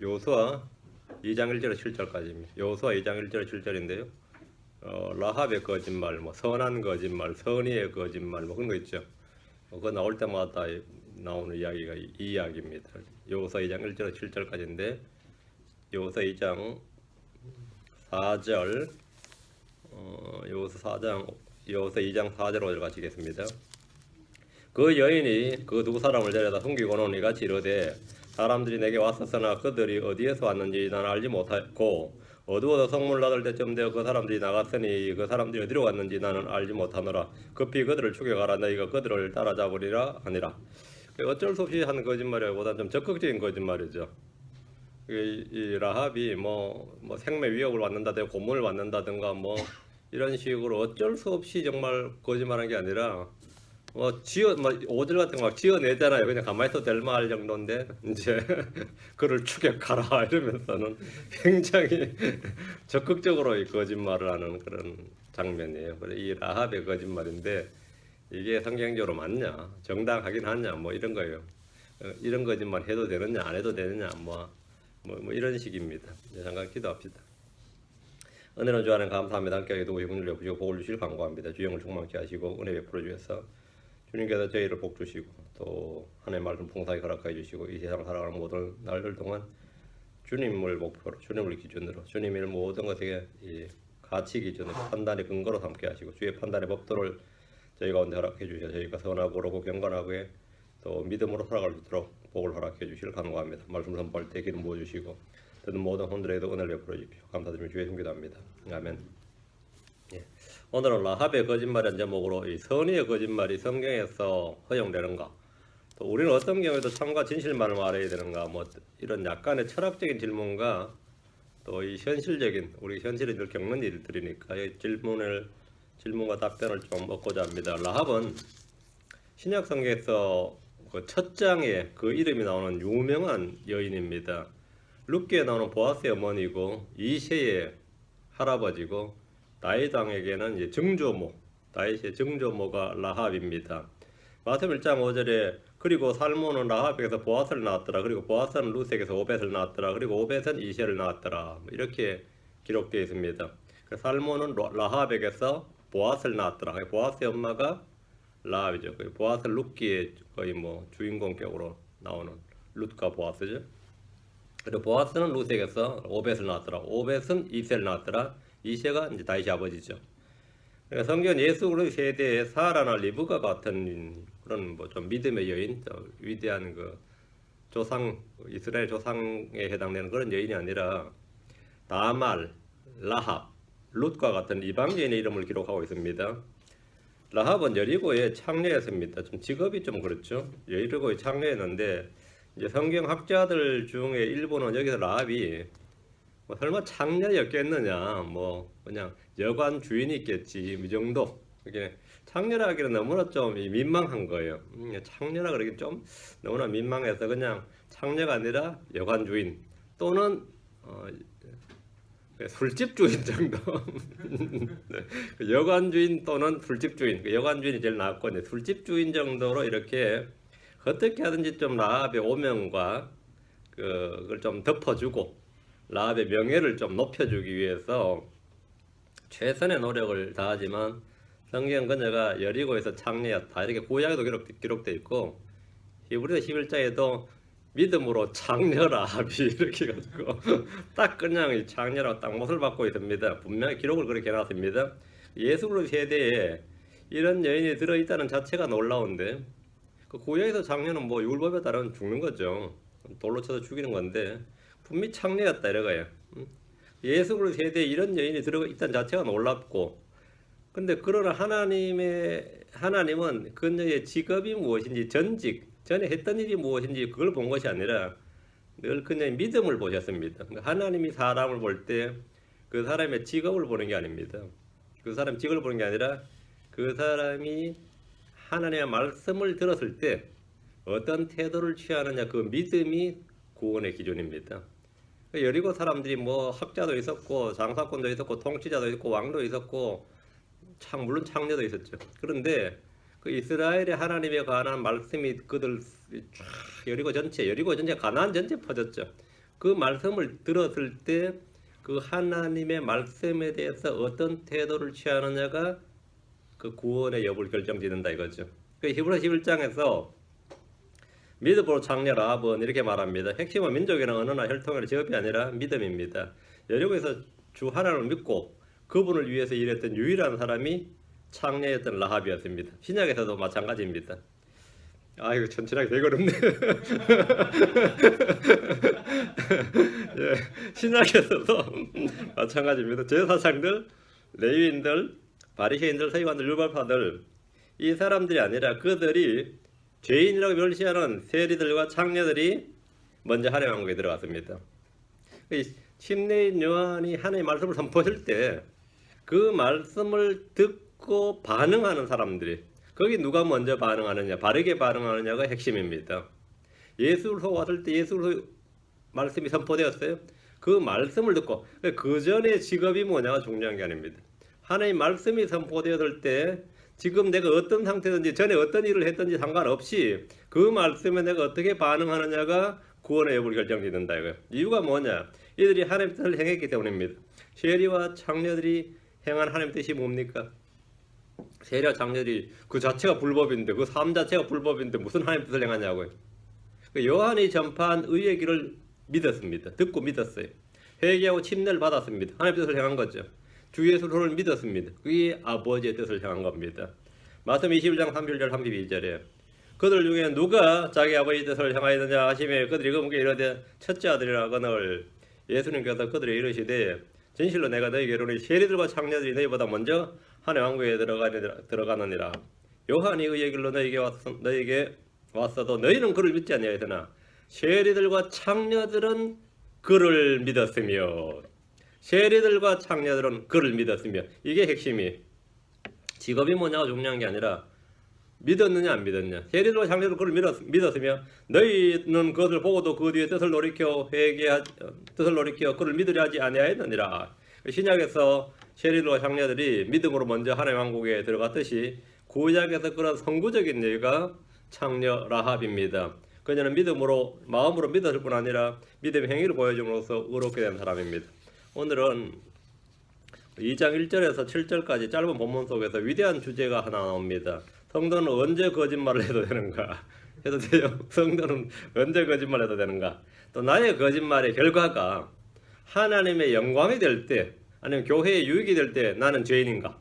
여호수아 2장 1절에서 7절까지입니다. 여호수아 2장 1절에서 7절인데요. 라합의 거짓말, 뭐 선한 거짓말, 선의의 거짓말, 뭐 그런 거 있죠. 그거 나올 때마다 나오는 이야기가 이 이야기입니다. 여호수아 2장 1절에서 7절까지인데 여호수아 2장 4절, 여호수아 2장 4절 5절 같이 읽겠습니다. 그 여인이 그 두 사람을 데려다 숨기고 노니 같이 이르되 사람들이 내게 왔었으나 그들이 어디에서 왔는지 나는 알지 못하고 어두워서 성문 닫을 때쯤 되어 그 사람들이 나갔으니 그 사람들이 어디로 갔는지 나는 알지 못하노라. 급히 그들을 죽여가라. 너희가 그들을 따라잡으리라 하니라. 어쩔 수 없이 한 거짓말이보다는 좀 적극적인 거짓말이죠. 이 라합이 뭐 생명 위협을 받는다든가 고문을 받는다든가 뭐 이런 식으로 어쩔 수 없이 정말 거짓말한 게 아니라 5절 같은 거 막 지어내잖아요. 그냥 가만히 있어도 될 말 정도인데 이제 그를 추격하라 이러면서는 굉장히 적극적으로 이 거짓말을 하는 그런 장면이에요. 이 라합의 거짓말인데 이게 성경적으로 맞냐, 정당하긴 하냐, 뭐 이런 거예요. 이런 거짓말 해도 되느냐, 안 해도 되느냐, 뭐 이런 식입니다. 잠깐 기도합시다. 은혜로운 주 안에 감사합니다. 함께 기도고 힘을 내주시고 복을 주실 간구합니다. 주영을 충만케 하시고 은혜 베풀어 주셔서 주님께서 저희를 복 주시고 또 하나님의 말씀 풍성하게 허락해 주시고 이 세상 살아가는 모든 날들 동안 주님을 목표로, 주님을 기준으로, 주님의 모든 것에 가치 기준으로 판단의 근거로 삼게 하시고 주의 판단의 법도를 저희 가운데 허락해 주셔서 저희가 선하고 옳고 경건하게 또 믿음으로 살아갈 수 있도록 복을 허락해 주시길 간구합니다. 말씀 선포할 때 기름 부어 주시고 듣는 모든 혼들에도 은혜를 베풀어 주십시오. 감사드리며 주의 이름 기도합니다. 아멘. 오늘은 라합의 거짓말이라는 제목으로 이 선의의 거짓말이 성경에서 허용되는가, 또 우리는 어떤 경우에도 참과 진실만을 말해야 되는가, 뭐 이런 약간의 철학적인 질문과 또 이 현실적인 우리 현실에 늘 겪는 일들이니까 이 질문과 답변을 좀 얻고자 합니다. 라합은 신약 성경에서 그 첫 장에 그 이름이 나오는 유명한 여인입니다. 룻기에 나오는 보아스의 어머니고 이새의 할아버지고 다윗 왕에게는 이제 증조모, 다윗의 증조모가 라합입니다. 마태복음 1장 5절에 그리고 살몬은 라합에게서 보아스를 낳았더라. 그리고 보아스는 룻에게서 오벳을 낳았더라. 그리고 오벳은 이새를 낳았더라. 이렇게 기록되어 있습니다. 살몬은 라합에게서 보아스를 낳았더라. 보아스의 엄마가 라합이죠. 보아스 룻기의 거의 뭐 주인공격으로 나오는 룻과 보아스죠. 그리고 보아스는 룻에게서 오벳을 낳았더라. 오벳은 이새를 낳았더라. 이새가 이제 다윗의 아버지죠. 그러니까 성경 예수 그리스도 세대의 사라나 리브가 같은 그런 뭐 좀 믿음의 여인, 위대한 그 조상, 이스라엘 조상에 해당되는 그런 여인이 아니라 다말, 라합, 룻과 같은 이방인의 이름을 기록하고 있습니다. 라합은 여리고의 창녀였습니다. 좀 직업이 좀 그렇죠. 여리고의 창녀였는데 이제 성경 학자들 중에 일부는 여기서 라합이 설마 창녀였겠느냐, 뭐 그냥 여관 주인이 있겠지 이 정도. 이게 창녀라 하기는 너무나 좀 민망한 거예요. 창녀라 그러기 좀 너무나 민망해서 그냥 창녀가 아니라 여관 주인 또는 술집 주인 정도. 여관 주인 또는 술집 주인. 여관 주인이 제일 낫고 이제 술집 주인 정도로 이렇게 어떻게 하든지 좀 라합의 오명과 그걸 좀 덮어주고 라합의 명예를 좀 높여주기 위해서 최선의 노력을 다하지만 성경 그녀가 여리고에서 창녀였다 이렇게 구약에도 기록되어 있고 히브리서 11장에도 믿음으로 창녀 라합이 이렇게 해가지고 딱 그냥 이 창녀라고 딱 못을 받고 있습니다. 분명히 기록을 그렇게 해놨습니다. 예수 그리스도 세대에 이런 여인이 들어있다는 자체가 놀라운데 그 구약에서 창녀는 뭐 율법에 따르면 죽는 거죠. 돌로 쳐서 죽이는 건데 분명히 창녀였다 이래가요. 예수 그리스도 세대에 이런 여인이 들어있다는 자체가 놀랍고, 근데 그러나 하나님은 그녀의 직업이 무엇인지, 전에 했던 일이 무엇인지 그걸 본 것이 아니라 늘 그녀의 믿음을 보셨습니다. 하나님이 사람을 볼 때 그 사람의 직업을 보는 게 아닙니다. 그 사람 직업을 보는 게 아니라 그 사람이 하나님의 말씀을 들었을 때 어떤 태도를 취하느냐, 그 믿음이 구원의 기준입니다. 여리고 사람들이 뭐 학자도 있었고 장사꾼도 있었고 통치자도 있었고 왕도 있었고 물론 창녀도 있었죠. 그런데 그 이스라엘의 하나님에 관한 말씀이 그들 여리고 전체 가나안 전체 퍼졌죠. 그 말씀을 들었을 때 그 하나님의 말씀에 대해서 어떤 태도를 취하느냐가 그 구원의 여부를 결정짓는다 이거죠. 그 히브리서 11장에서 믿음으로 창녀 라합은 이렇게 말합니다. 핵심은 민족이나 언어나 혈통이나 직업이 아니라 믿음입니다. 여리고에서 주 하나님을 믿고 그분을 위해서 일했던 유일한 사람이 창녀였던 라합이었습니다. 신약에서도 마찬가지입니다. 이거 천천하게 되게 어렵네. 예, 신약에서도 마찬가지입니다. 제사장들, 레위인들, 바리새인들, 서기관들, 율법파들 이 사람들이 아니라 그들이 죄인이라고 멸시하는 세리들과 창녀들이 먼저 하나님 왕국에 들어갔습니다. 침례인 요한이 하나님의 말씀을 선포할 때 그 말씀을 듣고 반응하는 사람들이 거기 누가 먼저 반응하느냐, 바르게 반응하느냐가 핵심입니다. 예수로 왔을 때 예수로 말씀이 선포되었어요. 그 말씀을 듣고 그 전에 직업이 뭐냐가 중요한 게 아닙니다. 하나님 말씀이 선포되었을 때 지금 내가 어떤 상태든지 전에 어떤 일을 했든지 상관없이 그 말씀에 내가 어떻게 반응하느냐가 구원의 여부를 결정짓는다 이거예요. 이유가 뭐냐? 이들이 하나님의 뜻을 행했기 때문입니다. 세리와 창녀들이 행한 하나님의 뜻이 뭡니까? 세리와 창녀들이 그 자체가 불법인데 그 삶 자체가 불법인데 무슨 하나님의 뜻을 행하냐고요. 요한이 전파한 의의 길을 믿었습니다. 듣고 믿었어요. 회개하고 침례를 받았습니다. 하나님의 뜻을 행한 거죠. 주 예수를 믿었습니다. 그게 아버지의 뜻을 향한 겁니다. 마태복음 21장 31절 32절에 그들 중에 누가 자기 아버지의 뜻을 향하였느냐 하시며 그들이 그분께 이르되 첫째 아들이라거늘 예수님께서 그들에게 이르시되 진실로 내가 너희에게 이르노니 세리들과 창녀들이 너희보다 먼저 하나님 왕국에 들어가느니라. 요한이 의의 길로 너희에게 왔어도 너희는 그를 믿지 아니하였으나 세리들과 창녀들은 그를 믿었으며 세리들과 창녀들은 그를 믿었으며 이게 핵심이 직업이 뭐냐가 중요한 게 아니라 믿었느냐 안 믿었냐. 세리들과 창녀들은 그를 믿었으며 너희는 그것을 보고도 그 뒤에 뜻을 돌이켜 그를 믿으려 하지 아니하였느니라. 신약에서 세리들과 창녀들이 믿음으로 먼저 하나님의 왕국에 들어갔듯이 구약에서 그런 선구적인 예가 창녀 라합입니다. 그녀는 믿음으로 마음으로 믿었을 뿐 아니라 믿음의 행위를 보여줌으로써 의롭게 된 사람입니다. 오늘은 2장 1절에서 7절까지 짧은 본문 속에서 위대한 주제가 하나 나옵니다. 성도는 언제 거짓말을 해도 되는가? 해도 돼요? 성도는 언제 거짓말을 해도 되는가? 또 나의 거짓말의 결과가 하나님의 영광이 될 때 아니면 교회의 유익이 될 때 나는 죄인인가?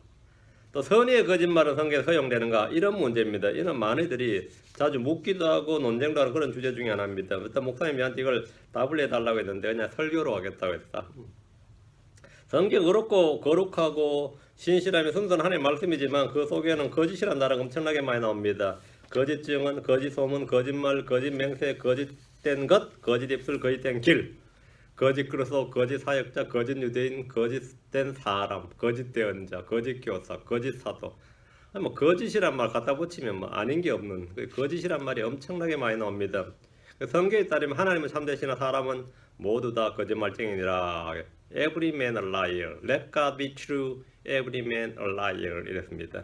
또 선의의 거짓말은 성경에 허용되는가? 이런 문제입니다. 이는 많이들이 자주 묻기도 하고 논쟁도 하는 그런 주제 중에 하나입니다. 어떤 목사님이 저한테 이걸 답을 해달라고 했는데 그냥 설교로 하겠다고 했다. 성경 어렵고 거룩하고 신실함이 순수한 하나님의 말씀이지만 그 속에는 거짓이라는 단어가 엄청나게 많이 나옵니다. 거짓 증언, 거짓 소문, 거짓말, 거짓 맹세, 거짓된 것, 거짓 입술, 거짓된 길, 거짓 그리스도, 거짓 사역자, 거짓 유대인, 거짓된 사람, 거짓 대언자, 거짓 교사, 거짓 사도. 뭐 거짓이란 말 갖다 붙이면 뭐 아닌 게 없는 거짓이란 말이 엄청나게 많이 나옵니다. 성경에 따르면 하나님을 참되시는 사람은 모두 다 거짓말쟁이니라. Every man a liar. Let God be true. Every man a liar. 이랬습니다.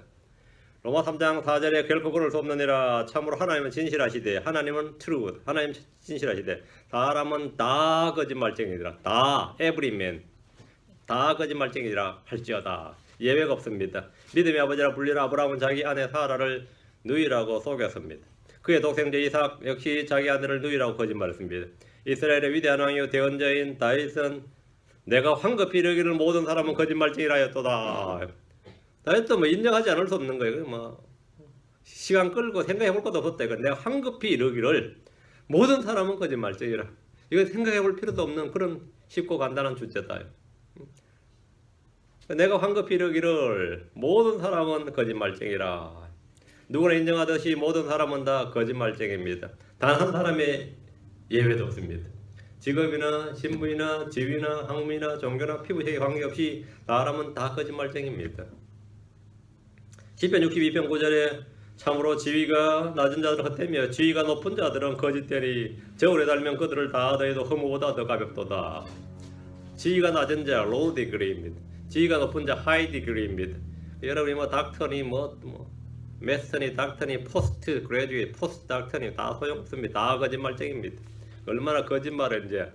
로마 3장 4절에 결코 그럴 수 없느니라. 참으로 하나님은 진실하시되 하나님은 truth. 하나님 진실하시되 사람은 다 거짓말쟁이니라. 다 every man. 다 거짓말쟁이라 할지어다. 예외가 없습니다. 믿음의 아버지라 불리는 아브라함은 자기 아내 사라를 누이라고 속였습니다. 그의 독생자 이삭 역시 자기 아내를 누이라고 거짓말했습니다. 이스라엘의 위대한 왕이요 대언자인 다윗은 내가 황급히 이르기를 모든 사람은 거짓말쟁이라 하였도다. 다윗도 뭐 인정하지 않을 수 없는 거예요. 뭐 시간 끌고 생각해 볼 것도 없었다. 내가 황급히 이르기를 모든 사람은 거짓말쟁이라. 이거 생각해 볼 필요도 없는 그런 쉽고 간단한 주제다. 내가 황급히 이르기를 모든 사람은 거짓말쟁이라. 누구나 인정하듯이 모든 사람은 다 거짓말쟁이입니다. 단 한 사람의 예외도 없습니다. 직업이나 신분이나 지위나 학문이나 종교나 피부색에 관계없이 사람은 다 거짓말쟁이입니다. 시편 62편 9절에 참으로 지위가 낮은 자들은 헛되며 지위가 높은 자들은 거짓되니 저울에 달면 그들을 다 더해도 허무보다 더 가볍도다. 지위가 낮은 자 low degree입니다. 지위가 높은 자 high degree입니다. 여러분이 뭐 닥터니 메스터니 닥터니 포스트 그레듀에이트 포스트 닥터니 다 소용없습니다. 다 거짓말쟁입니다. 얼마나 거짓말을 이제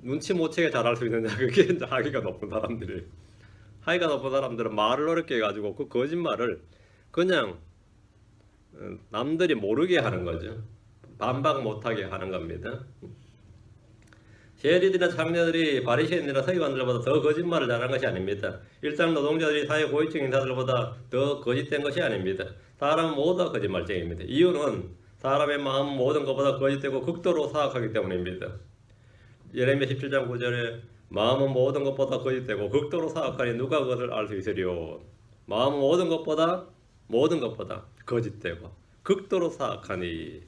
눈치 못 채게 잘할 수 있느냐 그게 이제 학위가 높은 사람들이. 학위가 높은 사람들은 말을 어렵게 해가지고 그 거짓말을 그냥 남들이 모르게 하는 거죠. 반박 못하게 하는 겁니다. 셰리들이나 창녀들이 바리새인이나 서기관들보다 더 거짓말을 잘한 것이 아닙니다. 일상 노동자들이 사회 고위층 인사들보다 더 거짓된 것이 아닙니다. 사람은 모두 다 거짓말쟁이입니다. 이유는 사람의 마음은 모든 것보다 거짓되고 극도로 사악하기 때문입니다. 예레미야 17장 9절에 마음은 모든 것보다 거짓되고 극도로 사악하니 누가 그것을 알 수 있으리요. 마음은 모든 것보다 거짓되고 극도로 사악하니.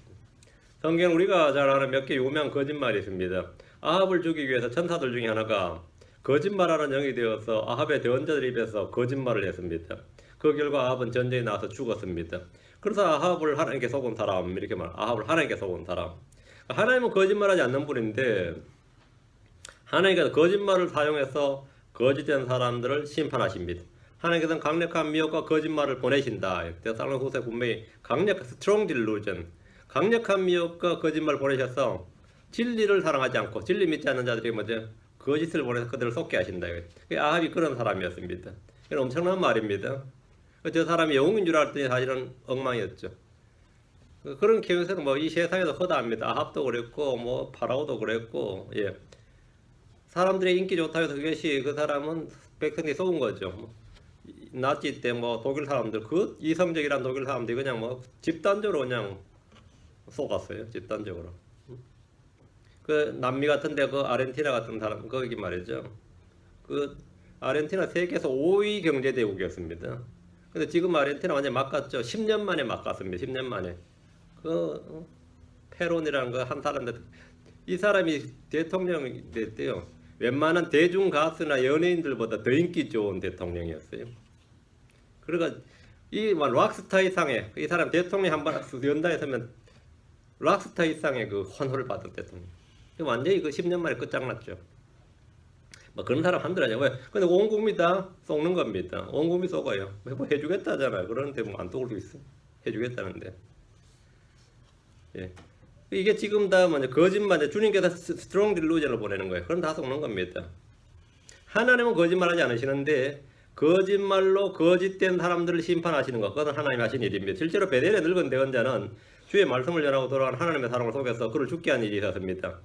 성경 우리가 잘 아는 몇 개 유명한 거짓말이 있습니다. 아합을 죽이기 위해서 천사들 중에 하나가 거짓말하는 영이 되어서 아합의 대언자들 입에서 거짓말을 했습니다. 그 결과 아합은 전쟁에 나와서 죽었습니다. 그래서 아합을 하나님께 속은 사람 이렇게 말. 아합을 하나님께 속은 사람. 하나님은 거짓말하지 않는 분인데 하나님께서 거짓말을 사용해서 거짓된 사람들을 심판하십니다. 하나님께서는 강력한 미혹과 거짓말을 보내신다. 데살로니가후서 분명히 강력한 strong delusion, 강력한 미혹과 거짓말을 보내셔서 진리를 사랑하지 않고 진리 믿지 않는 자들이 뭐죠? 거짓을 보내서 그들을 속게 하신다. 아합이 그런 사람이었습니다. 이건 엄청난 말입니다. 저 사람이 영웅인 줄 알았더니 사실은 엉망이었죠. 그런 케이스는 뭐 이 세상에도 허다합니다. 아합도 그랬고 뭐 파라오도 그랬고 예. 사람들의 인기 좋다고 해서 그것이 그 사람은 백성들이 속은 거죠. 나치 때 뭐 독일 사람들 그 이성적이란 독일 사람들이 그냥 뭐 집단적으로 그냥 속았어요. 집단적으로. 그 남미 같은데 그 아르헨티나 같은 사람 거기 말이죠. 그 아르헨티나 세계에서 5위 경제 대국이었습니다. 근데 지금 아르헨티나 완전 막갔죠. 10년 만에 막갔습니다. 10년 만에. 그 페론이라는 거 한 사람인데 이 사람이 대통령이 됐대요. 웬만한 대중 가수나 연예인들보다 더 인기 좋은 대통령이었어요. 그러니까 이 락스타 이상의 이 사람 대통령 한번 연다에 서면 락스타 이상의 그 환호를 받은 대통령. 완전히 그 10년 만에 끝장났죠. 뭐 그런 사람 한둘아니야. 왜? 근데 온 국민 다 속는 겁니다. 온 국민 속아요. 뭐 해주겠다잖아요. 그런데 뭐 안 속을 수 있어. 해주겠다는데. 예. 이게 지금 다 먼저 거짓말, 주님께서 스트롱 딜루전을 보내는 거예요. 그럼 다 속는 겁니다. 하나님은 거짓말하지 않으시는데 거짓말로 거짓된 사람들을 심판하시는 것, 그것은 하나님 하신 일입니다. 실제로 베델의 늙은 대언자는 주의 말씀을 전하고 돌아간 하나님의 사람을 속여서 그를 죽게 한 일이 있었습니다.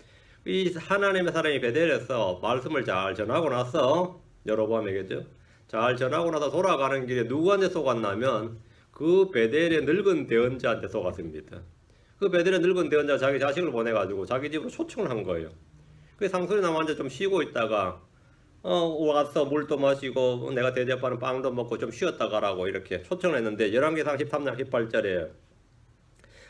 이 하나님의 사람이 베델에서 말씀을 잘 전하고 나서 여로보암에게죠. 잘 전하고 나서 돌아가는 길에 누구한테 속았냐면 그 베델의 늙은 대언자한테 속았습니다. 그 베델의 늙은 대언자가 자기 자식을 보내가지고 자기 집으로 초청을 한 거예요. 그 상소리 나면서 좀 쉬고 있다가 와서 물도 마시고 내가 대접하는 빵도 먹고 좀 쉬었다 가라고 이렇게 초청을 했는데 열왕기상 13장 18절에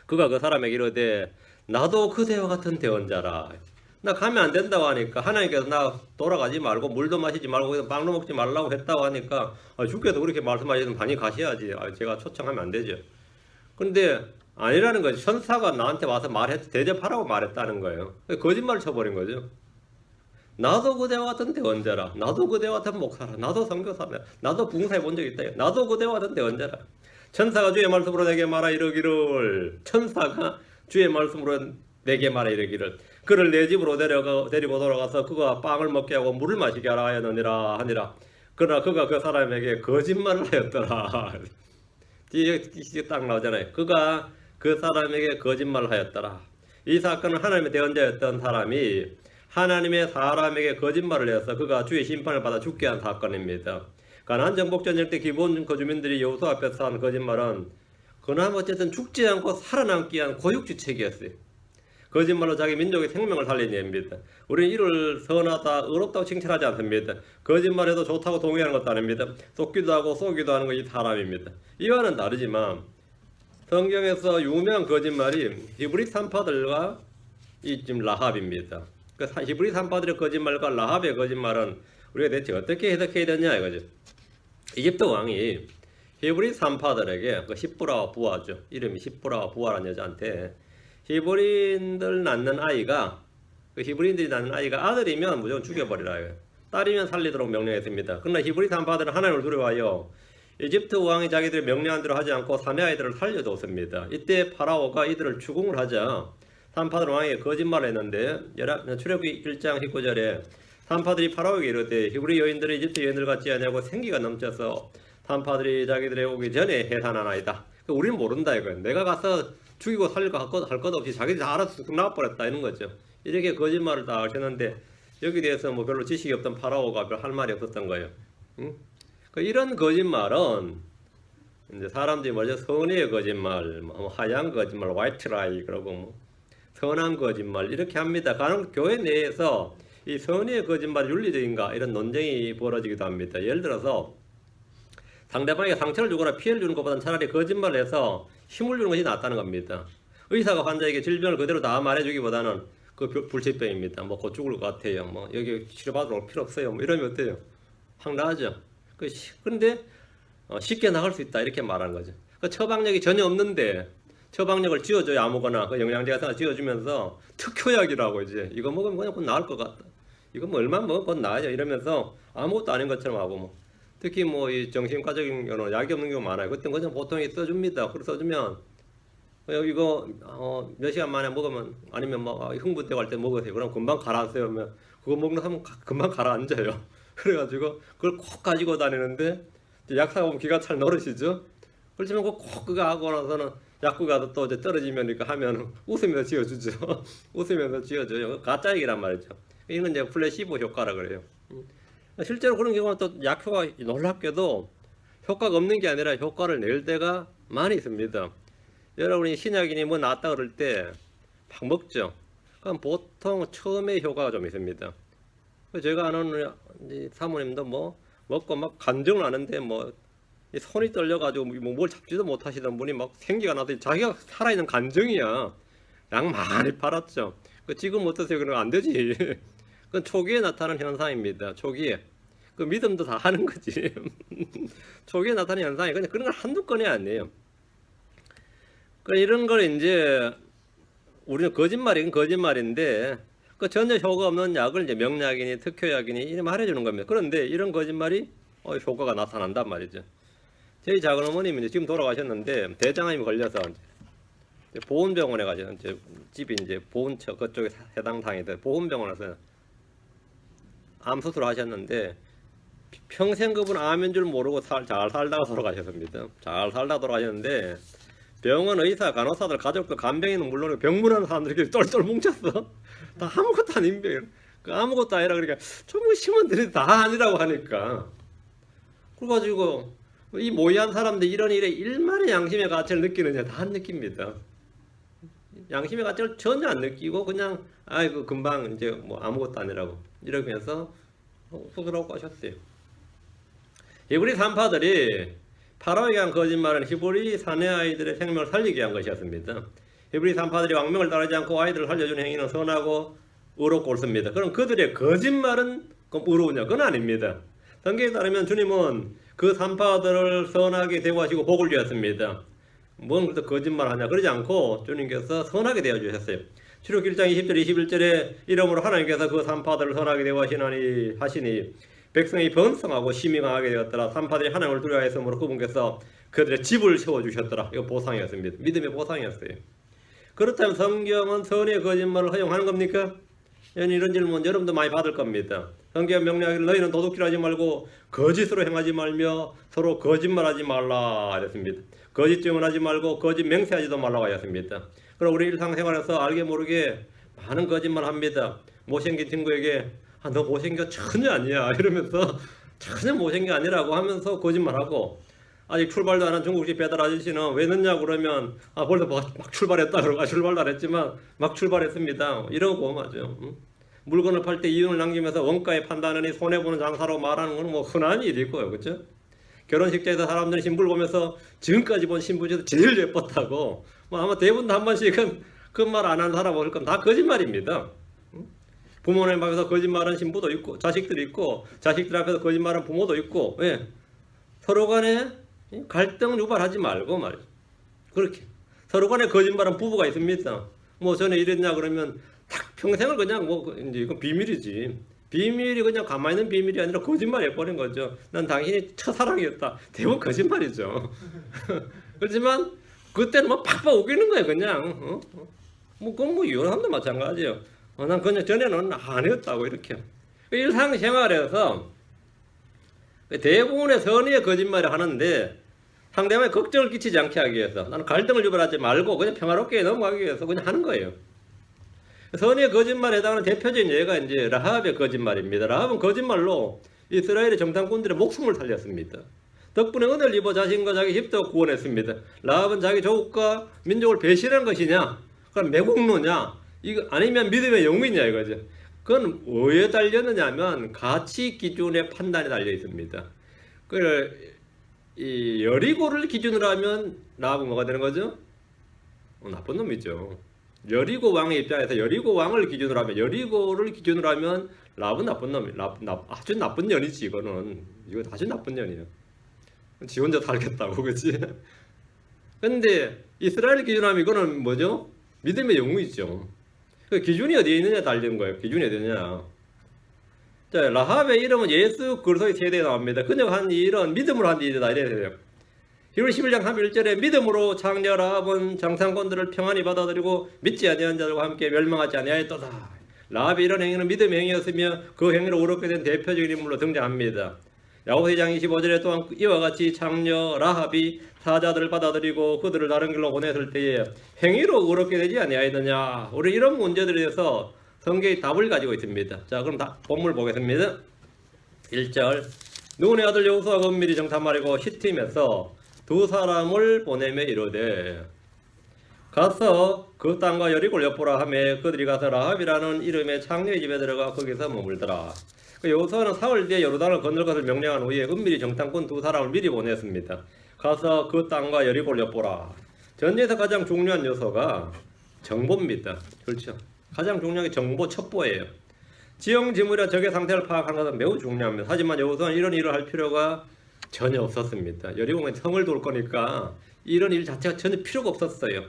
그가 그 사람에게 이르되 나도 그대와 같은 대언자라. 나 가면 안 된다고 하니까 하나님께서 나 돌아가지 말고 물도 마시지 말고 빵도 먹지 말라고 했다고 하니까 주께서 그렇게 말씀하시면 반이 가셔야지. 제가 초청하면 안 되죠. 근데 아니라는 거죠. 천사가 나한테 와서 대접하라고 말했다는 거예요. 거짓말을 쳐버린 거죠. 나도 그대와 같은 대언자라. 나도 그대와 같은 목사라. 나도 선교사라. 나도 부흥사에 본 적이 있다. 나도 그대와 같은 대언자라. 천사가 주의 말씀으로 내게 말하 이르기를. 천사가 주의 말씀으로 내게 말하 이르기를. 그를 내 집으로 데리고 돌아가서 그가 빵을 먹게 하고 물을 마시게 하라 하니라. 그러나 그가 그 사람에게 거짓말을 하였더라. 뒤에 딱 나오잖아요. 그가 그 사람에게 거짓말을 하였더라. 이 사건은 하나님의 대언자였던 사람이 하나님의 사람에게 거짓말을 해서 그가 주의 심판을 받아 죽게 한 사건입니다. 가나안 정복 전쟁 때 기본 거주민들이 여호수아 앞에서 한 거짓말은 그나마 어쨌든 죽지 않고 살아남기 위한 고육지책이었어요. 거짓말로 자기 민족의 생명을 살린 예입니다. 우리는 이를 선하다, 의롭다고 칭찬하지 않습니다. 거짓말해도 좋다고 동의하는 것도 아닙니다. 속기도 하고 쏘기도 하는 것이 사람입니다. 이와는 다르지만 성경에서 유명한 거짓말이 히브리 산파들과 이 지금 라합입니다. 그 히브리 산파들의 거짓말과 라합의 거짓말은 우리가 대체 어떻게 해석해야 되냐 이거죠. 이집트 왕이 히브리 산파들에게 그 시브라와 부하죠. 이름이 시브라와 부하라는 여자한테 히브리인들 낳는 아이가 히브리인들이 낳는 아이가 아들이면 무조건 죽여버리라. 딸이면 살리도록 명령했습니다. 그러나 히브리 산파들은 하나님을 두려워하여 이집트 왕이 자기들의 명령한 대로 하지 않고 사내 아이들을 살려두었습니다. 이때 파라오가 이들을 추궁을 하자 산파들 왕에게 거짓말을 했는데 출애굽기 1장 19절에 산파들이 파라오에게 이르되 히브리 여인들이 이집트 여인들 같지 않냐고 생기가 넘쳐서 산파들이 자기들의 오기 전에 해산하나이다. 우리는 모른다 이거예요. 내가 가서 죽이고 살리고 할 것 없이 자기들이 다 알아서 나와버렸다 이런 거죠. 이렇게 거짓말을 다 하셨는데 여기 대해서 뭐 별로 지식이 없던 파라오가 별 할 말이 없었던 거예요. 응? 이런 거짓말은 이제 사람들이 먼저 선의의 거짓말, 뭐 하얀 거짓말, 화이트 라이 그러고 뭐 선한 거짓말 이렇게 합니다. 간혹 교회 내에서 이 선의의 거짓말이 윤리적인가 이런 논쟁이 벌어지기도 합니다. 예를 들어서 상대방에게 상처를 주거나 피해를 주는 것보다는 차라리 거짓말을 해서 힘을 주는 것이 낫다는 겁니다. 의사가 환자에게 질병을 그대로 다 말해주기보다는 그 불치병입니다. 뭐 곧 죽을 것 같아요. 뭐 여기 치료받으러 올 필요 없어요. 뭐 이러면 어때요? 확 나아져. 그런데 쉽게 나갈 수 있다 이렇게 말하는 거죠. 그 처방력이 전혀 없는데 처방력을 지어줘요. 아무거나 그 영양제 같은 거 지어주면서 특효약이라고 이제 이거 먹으면 그냥 곧 나을 것 같다. 이거 뭐 얼마 먹으면 곧 나아져 이러면서 아무것도 아닌 것처럼 하고 뭐 특히 뭐 이 정신과적인 경우는 약이 없는 경우가 많아요. 그때 그냥 보통 써줍니다. 그래서 써주면 이거 몇 시간 만에 먹으면 아니면 뭐 흥분되고 할 때 먹으세요. 그럼 금방 가라앉아요. 그거 먹는 사람은 금방 가라앉아요. 그래가지고 그걸 꼭 가지고 다니는데 약 사가면 기가 찰 노릇이죠. 그렇지만 꼭 그거 하고 나서는 약국 가서 또 이제 떨어지면 이렇게 하면 웃으면서 지어주죠. 웃으면서 지어줘요. 가짜 얘기란 말이죠. 이건 이제 플래시보 효과라 그래요. 실제로 그런 경우는 또 약효가 놀랍게도 효과가 없는 게 아니라 효과를 낼 때가 많이 있습니다. 여러분이 신약인이 뭐 낫다 그럴 때 막 먹죠. 그럼 보통 처음에 효과가 좀 있습니다. 제가 아는 사모님도 뭐 먹고 막 간증을 하는데 뭐 손이 떨려가지고 뭐 뭘 잡지도 못하시던 분이 막 생기가 나서 자기가 살아있는 간증이야. 약 많이 팔았죠. 지금 어떠세요? 그러면 안 되지. 그건 초기에 나타나는 현상입니다. 초기에. 그 믿음도 다 하는 거지. 초기에 나타나는 현상이 그냥 그런 건 한두 건이 아니에요. 이런 걸 이제 우리는 거짓말이긴 거짓말인데 그 전혀 효과 없는 약을 이제 명약이니 특효약이니 이렇게 말해주는 겁니다. 그런데 이런 거짓말이 효과가 나타난단 말이죠. 저희 작은 어머님이 이제 지금 돌아가셨는데 대장암이 걸려서 이제 보훈병원에 가셨는데 집이 이제 보훈처 그쪽에 해당 당이들 보훈병원에서 암 수술을 하셨는데 평생 그분 암인 줄 모르고 잘 살다가 돌아가셨습니다. 잘 살다가 돌아가셨는데 병원 의사, 간호사들, 가족들, 간병인은 물론 병문안 사람들이 똘똘 뭉쳤어. 다 아무것도 아닌 병. 아무것도 아니라 그러니까 좀 심한들이 다 아니라고 하니까. 그래가지고 이 모의한 사람들 이런 일에 일말의 양심의 가치를 느끼느냐 다 안 느낍니다. 양심의 가치를 전혀 안 느끼고 그냥 아이고 금방 이제 뭐 아무것도 아니라고 이러면서 수술하고 가셨어요. 히브리 산파들이 파라오에게 한 거짓말은 히브리 사내 아이들의 생명을 살리기 위한 것이었습니다. 히브리 산파들이 왕명을 따르지 않고 아이들을 살려주는 행위는 선하고 의롭고 옳습니다. 그럼 그들의 거짓말은 그럼 의로우냐? 그건 아닙니다. 성경에 따르면 주님은 그 산파들을 선하게 대우하시고 복을 주셨습니다. 뭔 그렇게 거짓말하냐? 그러지 않고 주님께서 선하게 대해주셨어요. 출애굽기 1장 20절 21절에 이러므로 하나님께서 그 산파들을 선하게 대우하시나니 하시니 백성이 번성하고 심히 강하게 되었더라. 산파들이 하나님을 두려워했으므로 그분께서 그들의 집을 세워주셨더라. 이거 보상이었습니다. 믿음의 보상이었어요. 그렇다면 성경은 선의 거짓말을 허용하는 겁니까? 이런 질문 여러분도 많이 받을 겁니다. 성경 명령하기를 너희는 도둑질 하지 말고 거짓으로 행하지 말며 서로 거짓말하지 말라 이랬습니다. 거짓 증언하지 말고 거짓 맹세하지도 말라고 하였습니다. 그럼 우리 일상생활에서 알게 모르게 많은 거짓말 합니다. 못생긴 친구에게 너 못생겨 전혀 아니야 이러면서 전혀 못생긴 게 아니라고 하면서 거짓말하고 아직 출발도 안 한 중국집 배달 아저씨는 왜 늦냐고 그러면 벌써 막 출발했다 그러고 출발도 안 했지만 막 출발했습니다 이러고 맞죠. 물건을 팔 때 이윤을 남기면서 원가에 판다느니 손해보는 장사로 말하는 건 뭐 흔한 일이고요. 그렇죠? 결혼식장에서 사람들이 신부를 보면서 지금까지 본 신부 중에서 제일 예뻤다고 뭐 아마 대부분 한 번씩은 그 말 안 하는 사람 올 건 다 거짓말입니다. 부모님 앞에서 거짓말하는 신부도 있고 자식들이 있고 자식들 앞에서 거짓말하는 부모도 있고 왜? 서로 간에 갈등 유발하지 말고 말이죠. 그렇게 서로 간에 거짓말하는 부부가 있습니다. 뭐 전에 이랬냐 그러면 딱 평생을 그냥 뭐 이제 이건 비밀이지. 비밀이 그냥 가만히 있는 비밀이 아니라 거짓말 해버린 거죠. 난 당신이 첫사랑이었다. 대부분 거짓말이죠. 그렇지만 그때는 뭐 팍팍 웃기는 거예요 그냥. 그건 이혼함도 마찬가지예요. 난 그냥 전에는 아니었다고 이렇게. 일상생활에서 대부분의 선의의 거짓말을 하는데 상대방에 걱정을 끼치지 않게 하기 위해서, 나는 갈등을 유발하지 말고 그냥 평화롭게 넘어가기 위해서 그냥 하는 거예요. 선의의 거짓말에 해당하는 대표적인 예가 이제 라합의 거짓말입니다. 라합은 거짓말로 이스라엘의 정탐꾼들의 목숨을 살렸습니다. 덕분에 은혜를 입어 자신과 자기 집도 구원했습니다. 라합은 자기 조국과 민족을 배신한 것이냐? 그럼 매국노냐? 이거 아니면 믿음의 영웅이냐 이거죠. 그건 뭐에 달렸느냐 하면 가치 기준의 판단에 달려 있습니다. 이 여리고를 기준으로 하면 라합은 뭐가 되는 거죠? 나쁜 놈이죠. 여리고 왕의 입장에서 여리고 왕을 기준으로 하면, 여리고를 기준으로 하면 라합은 나쁜 놈이, 아주 나쁜 년이지. 이거 아주 나쁜 년이에요. 지 혼자 살겠다고, 그치? 근데 이스라엘 기준으로 하면 이거는 뭐죠? 믿음의 영웅이죠. 그 기준이 어디에 있느냐 달린 거예요. 기준이 어디냐. 자, 라합의 이름은 예수 그리스도의 세대에 나옵니다. 그녀가 한 일은 믿음으로 한 일이다 이래야 돼요. 히브리 11장 31절에 믿음으로 창녀 라합은 정탐꾼들을 평안히 받아들이고 믿지 아니한 자들과 함께 멸망하지 아니하였도다. 라합의 이런 행위는 믿음의 행위였으며 그 행위로 어렵게 된 대표적인 인물로 등장합니다. 야고보서 2장 25절에 또한 이와 같이 창녀 라합이 사자들을 받아들이고 그들을 다른 길로 보냈을 때에 행위로 어렵게 되지 아니하였느냐. 우리 이런 문제들에 대해서 성경이 답을 가지고 있습니다. 자, 그럼 본문을 보겠습니다. 1절 눈의 아들 여호수아가 은밀히 정탐하려고 시팀에서 두 사람을 보내며 이르되 가서 그 땅과 여리고를 엿보라 하매 그들이 가서 라합이라는 이름의 창녀의 집에 들어가 거기서 머물더라. 여호수아는 사흘 뒤에 요르단을 건널 것을 명령한 후에 은밀히 정탐꾼 두 사람을 미리 보냈습니다. 가서 그 땅과 여리고를 엿보라. 전쟁에서 가장 중요한 요소가 정보입니다. 그렇죠? 가장 중요한 게 정보 첩보예요. 지형지물이나 적의 상태를 파악하는 것은 매우 중요합니다. 하지만 여호수아는 이런 일을 할 필요가 전혀 없었습니다. 여리고는 성을 돌 거니까 이런 일 자체가 전혀 필요가 없었어요.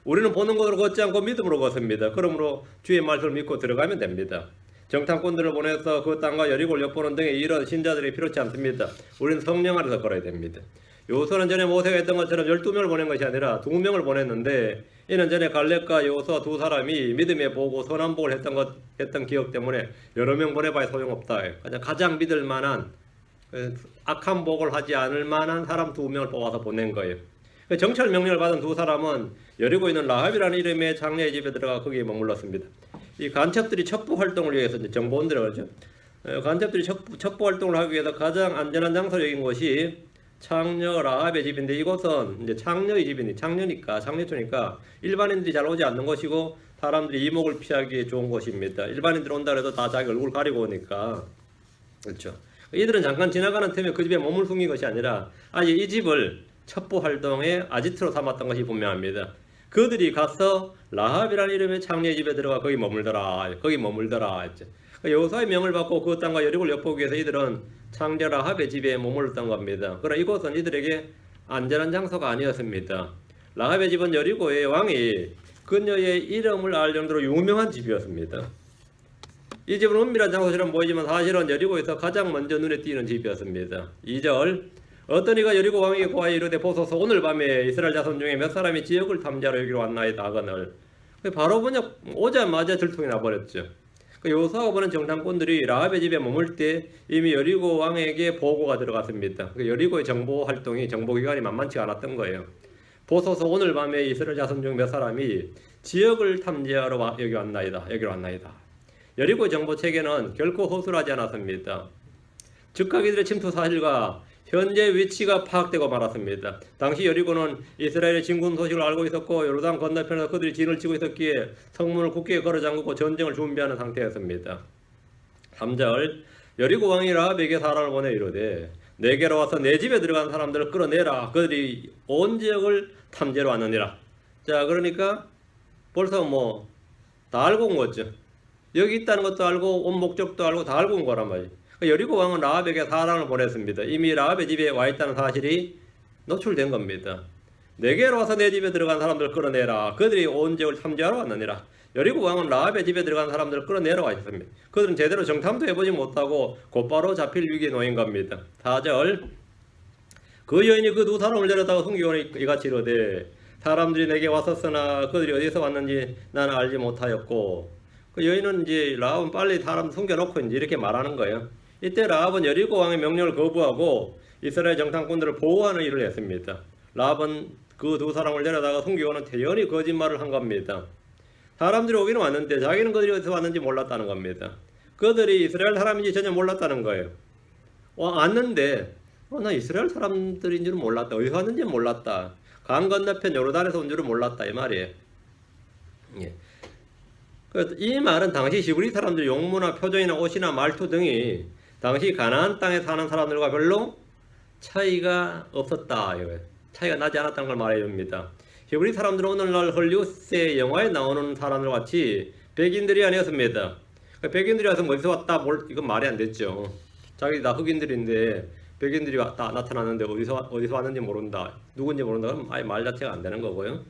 우리는 보는 것으로 걷지 않고 믿음으로 걷습니다. 그러므로 주의 말씀을 믿고 들어가면 됩니다. 정탐꾼들을 보내서 그 땅과 여리고를 엿보는 등의 이런 신자들이 필요치 않습니다. 우리는 성령 아래서 걸어야 됩니다. 여호수아는 전에 모세가 했던 것처럼 12명을 보낸 것이 아니라 2명을 보냈는데 이는 전에 갈렙과 여호수아 두 사람이 믿음에 보고 선한 복을 했던 기억 때문에 여러 명 보내봐야 소용없다. 가장 믿을 만한 악한 복을 하지 않을 만한 사람 2명을 뽑아서 보낸 거예요. 정찰 명령을 받은 두 사람은 여리고에 있는 라합이라는 이름의 장녀의 집에 들어가 거기에 머물렀습니다. 이 간첩들이 첩보 활동을 위해서 이제 정보원들이라고 하죠. 간첩들이 첩보 활동을 하기 위해서 가장 안전한 장소로 여긴 곳이 창녀 라합의 집인데 이곳은 이제 창녀의 집이니 창녀초니까 일반인들이 잘 오지 않는 곳이고 사람들이 이목을 피하기에 좋은 곳입니다. 일반인들 온다 해도 다 자기 얼굴 가리고 오니까 그렇죠. 이들은 잠깐 지나가는 틈에 그 집에 몸을 숨긴 것이 아니라 아예 이 집을 첩보 활동의 아지트로 삼았던 것이 분명합니다. 그들이 가서 라합이라는 이름의 창녀의 집에 들어가 거기 머물더라 했죠. 여호수아의 명을 받고 그 땅과 여리고를 엿보기 위해서 이들은 창녀 라합의 집에 머물렀던 겁니다. 그러나 이곳은 이들에게 안전한 장소가 아니었습니다. 라합의 집은 여리고의 왕이 그녀의 이름을 알 정도로 유명한 집이었습니다. 이 집은 은밀한 장소처럼 보이지만 사실은 여리고에서 가장 먼저 눈에 띄는 집이었습니다. 2절 어떤 이가 여리고 왕에게 고하여 이르되 보소서 오늘 밤에 이스라엘 자손 중에 몇 사람이 지역을 탐지하러 여기로 왔나이다 하거늘 바로 그냥 오자마자 들통이 나버렸죠. 여호수아가 보낸 정탐꾼들이 라합의 집에 머물 때 이미 여리고 왕에게 보고가 들어갔습니다. 여리고의 정보 활동이 정보기관이 만만치 않았던 거예요. 보소서 오늘 밤에 이스라엘 자손 중 몇 사람이 지역을 탐지하러 여기로 왔나이다. 여리고의 정보 체계는 결코 허술하지 않았습니다. 즉각 이들의 침투 사실과 현재 위치가 파악되고 말았습니다. 당시 여리고는 이스라엘의 진군 소식을 알고 있었고 요르단 건너편에서 그들이 진을 치고 있었기에 성문을 굳게 걸어 잠그고 전쟁을 준비하는 상태였습니다. 3절 여리고 왕이 라합에게 사람을 보내 이르되 내게로 와서 내 집에 들어간 사람들을 끌어내라. 그들이 온 지역을 탐지하러 왔느니라. 자, 그러니까 벌써 다 알고 온 거죠. 여기 있다는 것도 알고 온 목적도 알고 다 알고 온 거란 말이에요. 여리고 왕은 라합에게 사람을 보냈습니다. 이미 라합의 집에 와 있다는 사실이 노출된 겁니다. 내게로 와서 내 집에 들어간 사람들을 끌어내라. 그들이 온 지역을 탐지하러 왔느니라. 여리고 왕은 라합의 집에 들어간 사람들을 끌어내러 와 있습니다. 그들은 제대로 정탐도 해보지 못하고 곧바로 잡힐 위기에 놓인 겁니다. 4절 그 여인이 그 두 사람을 데려다가 숨기고는 이같이 이르되 사람들이 내게 왔었으나 그들이 어디서 왔는지 나는 알지 못하였고, 그 여인은 이제 라합은 빨리 사람 숨겨놓고 이제 이렇게 말하는 거예요. 이때 라합은 여리고 왕의 명령을 거부하고 이스라엘 정탐꾼들을 보호하는 일을 했습니다. 라합은 그 두 사람을 데려다가 숨기고는 태연히 거짓말을 한 겁니다. 사람들이 오기는 왔는데 자기는 그들이 어디서 왔는지 몰랐다는 겁니다. 그들이 이스라엘 사람인지 전혀 몰랐다는 거예요. 왔는데 나 이스라엘 사람들인 줄은 몰랐다. 어디서 왔는지 몰랐다. 강 건너편 요르단에서 온 줄은 몰랐다 이 말이에요. 예. 이 말은 당시 히브리 사람들 용모나 표정이나 옷이나 말투 등이 당시 가나안 땅에 사는 사람들과 별로 차이가 없었다. 차이가 나지 않았다는 걸 말해 줍니다. 히브리 사람들은 오늘날 헐리우드의 영화에 나오는 사람들 같이 백인들이 아니었습니다. 백인들이 와서 어디서 왔다 이건 말이 안 됐죠. 자기 다 흑인들인데 백인들이 왔다 나타났는데 어디서 왔는지 모른다, 누군지 모른다 그러면 아예 말 자체가 안 되는 거고요.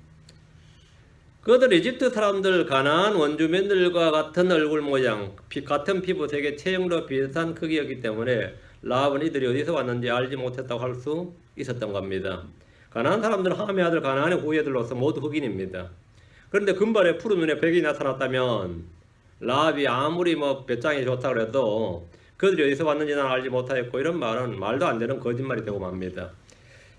그들 이집트 사람들 가나안 원주민들과 같은 얼굴 모양, 같은 피부색의 체형도 비슷한 크기였기 때문에 라합은 이들이 어디서 왔는지 알지 못했다고 할 수 있었던 겁니다. 가나안 사람들은 함의 아들 가나안의 후예들로서 모두 흑인입니다. 그런데 금발에 푸른 눈에 백이 나타났다면 라합이 아무리 배짱이 좋다 그래도 그들이 어디서 왔는지 난 알지 못하였고, 이런 말은 말도 안 되는 거짓말이 되고 맙니다.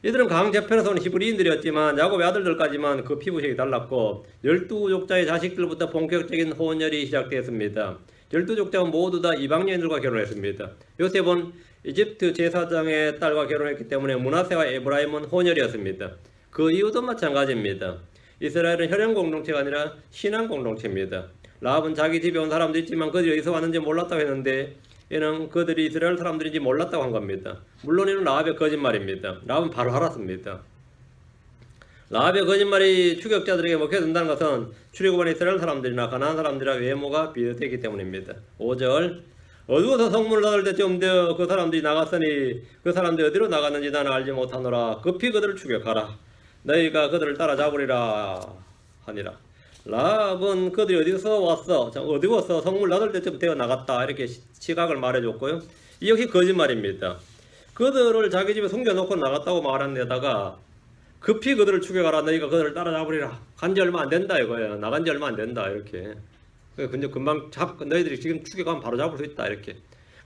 이들은 강 저편에서 온 히브리인들이었지만 야곱의 아들들까지만 그 피부색이 달랐고 12족자의 자식들부터 본격적인 혼혈이 시작되었습니다. 12족자는 모두 다 이방인들과 결혼했습니다. 요셉은 이집트 제사장의 딸과 결혼했기 때문에 므낫세와 에브라임은 혼혈이었습니다. 그 이유도 마찬가지입니다. 이스라엘은 혈연 공동체가 아니라 신앙 공동체입니다. 라합은 자기 집에 온 사람도 있지만 그들이 어디서 왔는지 몰랐다고 했는데 이는 그들이 이스라엘 사람들인지 몰랐다고 한 겁니다. 물론 이는 라합의 거짓말입니다. 라합은 바로 알았습니다. 라합의 거짓말이 추격자들에게 먹혀든다는 것은 출애굽한 이스라엘 사람들이나 가나안 사람들이나 외모가 비슷했기 때문입니다. 5절 어두워서 성문을 닫을 때쯤 되어 그 사람들이 나갔으니 그 사람들이 어디로 나갔는지 나는 알지 못하노라. 급히 그들을 추격하라. 너희가 그들을 따라잡으리라 하니라. 라합은 그들이 어디서 왔어? 어디서 성문 닫을 때쯤 되어 나갔다. 이렇게 시각을 말해줬고요. 이 역시 거짓말입니다. 그들을 자기 집에 숨겨놓고 나갔다고 말한 데다가 급히 그들을 추격하라. 너희가 그들을 따라잡으리라. 간지 얼마 안 된다 이거예요. 나간 지 얼마 안 된다 이렇게. 근데 금방 너희들이 지금 추격하면 바로 잡을 수 있다 이렇게.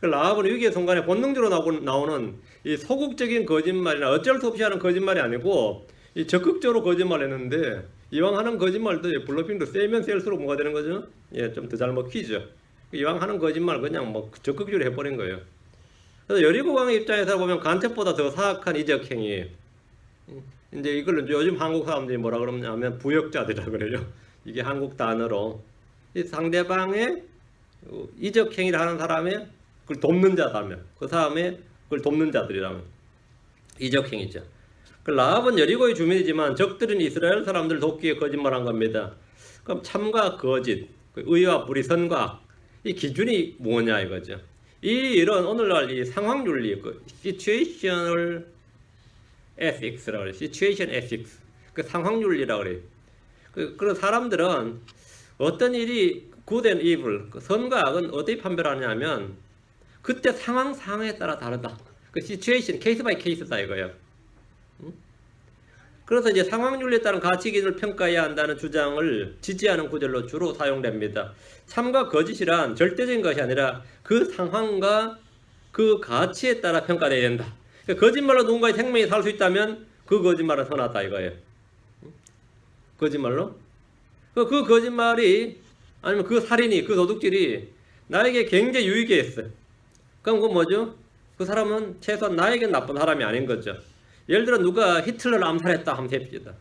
라합은 위기의 순간에 본능적으로 나오는 이 소극적인 거짓말이나 어쩔 수 없이 하는 거짓말이 아니고 이 적극적으로 거짓말했는데 이왕 하는 거짓말도 블러핑도 세면 셀수록 뭐가 되는 거죠? 좀 더 잘 먹히죠. 이왕 하는 거짓말 그냥 적극적으로 해버린 거예요. 그래서 여리고 왕의 입장에서 보면 간첩보다 더 사악한 이적 행위. 이제 이걸 요즘 한국 사람들이 뭐라 그러냐면 부역자들이라 그래요. 이게 한국 단어로 이 상대방의 이적 행위를 하는 사람의 그걸 돕는 자라면 그 사람의 그걸 돕는 자들이라면 이적 행위죠. 라합은 여리고의 주민이지만 적들은 이스라엘 사람들 돕기에 거짓말한 겁니다. 그럼 참과 거짓, 의와 불의, 선과 악, 이 기준이 뭐냐 이거죠. 이런 오늘날 이 상황윤리, situational ethics라고 그래요. situation ethics, 그 상황윤리라고 그래요. 그런 사람들은 어떤 일이 good and evil, 선과 악은 어떻게 판별하냐면 그때 상황에 따라 다르다. 그 situation, case by case다 이거예요. 그래서 이제 상황윤리에 따른 가치 기준을 평가해야 한다는 주장을 지지하는 구절로 주로 사용됩니다. 참과 거짓이란 절대적인 것이 아니라 그 상황과 그 가치에 따라 평가되어야 된다. 그러니까 거짓말로 누군가의 생명이 살 수 있다면 그 거짓말은 선하다 이거예요. 거짓말로? 그 거짓말이 아니면 그 살인이, 그 도둑질이 나에게 굉장히 유익이 있어요. 그럼 그건 뭐죠? 그 사람은 최소한 나에겐 나쁜 사람이 아닌 거죠. 예를 들어 누가 히틀러를 암살했다 하면 됩시다.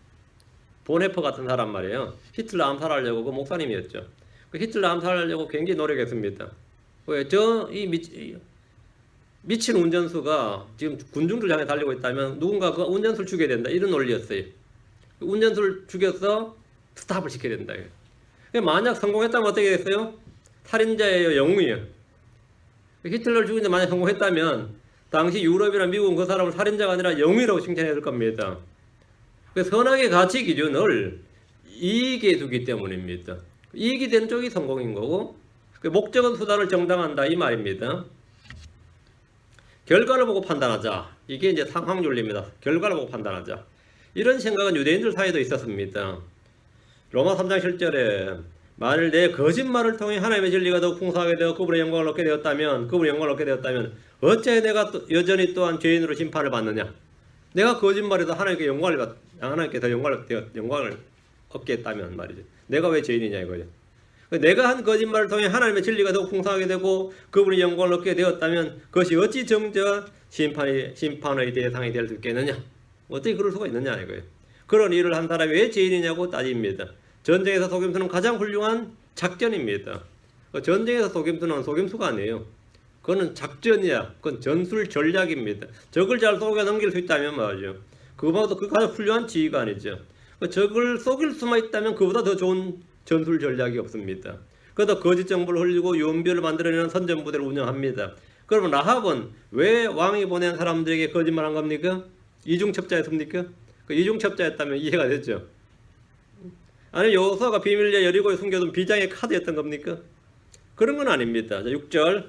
보네퍼 같은 사람 말이에요. 히틀러 암살하려고 그 목사님이었죠. 그 히틀러 암살하려고 굉장히 노력했습니다. 왜? 이 미친 운전수가 지금 군중들 향해 달리고 있다면 누군가 그 운전수를 죽여야 된다. 이런 논리였어요. 운전수를 죽여서 스탑을 시켜야 된다. 만약 성공했다면 어떻게 됐어요? 살인자예요, 영웅이에요. 히틀러를 죽이는데 만약 성공했다면 당시 유럽이나 미국은 그 사람을 살인자가 아니라 영웅이라고 칭찬해야 될 겁니다. 선악의 가치 기준을 이익에 두기 때문입니다. 이익이 되는 쪽이 성공인 거고 목적은 수단을 정당한다 이 말입니다. 결과를 보고 판단하자. 이게 이제 상황윤리입니다. 결과를 보고 판단하자. 이런 생각은 유대인들 사이에도 있었습니다. 로마 3장 7절에 만일 내 거짓말을 통해 하나님의 진리가 더욱 풍성하게 되어 그분의 영광을 얻게 되었다면 어째 내가 여전히 또한 죄인으로 심판을 받느냐. 내가 거짓말해도 하나님께 더 영광을 얻게 했다면 말이죠. 내가 왜 죄인이냐 이거죠. 내가 한 거짓말을 통해 하나님의 진리가 더욱 풍성하게 되고 그분의 영광을 얻게 되었다면 그것이 어찌 정죄와 심판의 대상이 될 수 있겠느냐. 어떻게 그럴 수가 있느냐 이거예요. 그런 일을 한 사람이 왜 죄인이냐고 따집니다. 전쟁에서 속임수는 가장 훌륭한 작전입니다. 전쟁에서 속임수는 속임수가 아니에요. 그거는 작전이야. 그건 전술 전략입니다. 적을 잘 속여 넘길 수 있다면 말이죠. 그거보다 그 가장 훌륭한 지휘관이죠. 적을 속일 수만 있다면 그보다 더 좋은 전술 전략이 없습니다. 그러다 거짓 정보를 흘리고 유언비어를 만들어내는 선전부대를 운영합니다. 그러면 라합은 왜 왕이 보낸 사람들에게 거짓말한 겁니까? 이중첩자였습니까? 그 이중첩자였다면 이해가 됐죠. 아니 여호수아가 비밀리에 여리고에 숨겨둔 비장의 카드였던 겁니까? 그런 건 아닙니다. 6절